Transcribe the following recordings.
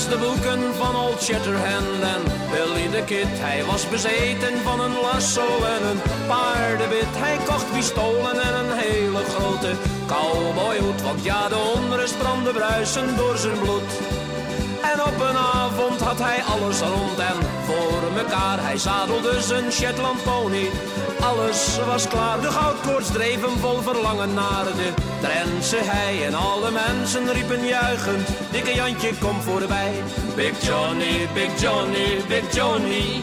las de boeken van Old Shatterhand en Billy the Kid. Hij was bezeten van een lasso en een paardenbit. Hij kocht pistolen en een hele grote cowboyhoed. Want ja, de onrust brandde bruisen door zijn bloed. En op een avond had hij alles rond en voor mekaar. Hij zadelde zijn Shetland pony. Alles was klaar, de goudkoorts dreef hem vol verlangen naar de Drentse hei. En alle mensen riepen juichend, dikke Jantje kom voorbij. Big Johnny, Big Johnny, Big Johnny.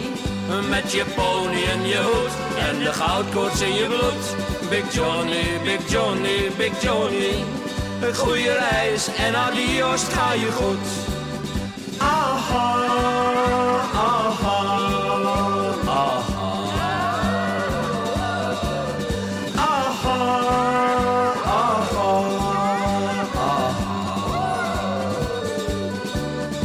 Met je pony en je hoed en de goudkoorts in je bloed. Big Johnny, Big Johnny, Big Johnny. Een goede reis en adios, het ga je goed. Aha, aha, aha. Aha, aha, aha.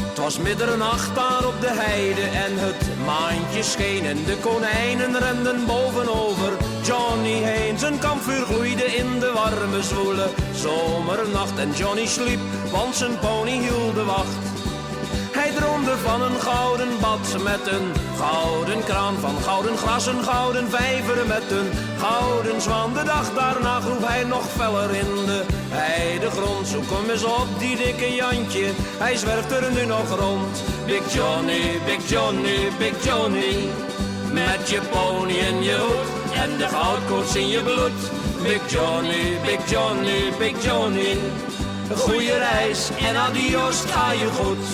Het was middernacht daar op de heide en het maantje scheen en de konijnen renden bovenover Johnny heen. Zijn kampvuur gloeide in de warme zwoele zomernacht en Johnny sliep, want zijn pony hield de wacht. Hij droomde van een gouden bad met een gouden kraan, van gouden glas, een gouden vijver met een gouden zwaan. De dag daarna groef hij nog feller in de heidegrond. Zoek hem eens op, die dikke Jantje, hij zwerft er nu nog rond. Big Johnny, Big Johnny, Big Johnny. Met je pony en je hoed en de goudkoorts in je bloed. Big Johnny, Big Johnny, Big Johnny. Een goede reis en adios, het ga je goed.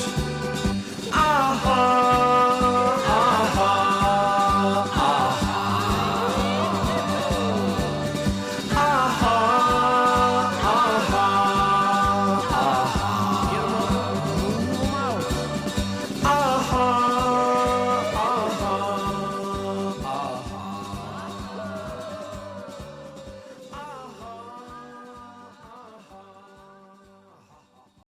Aha.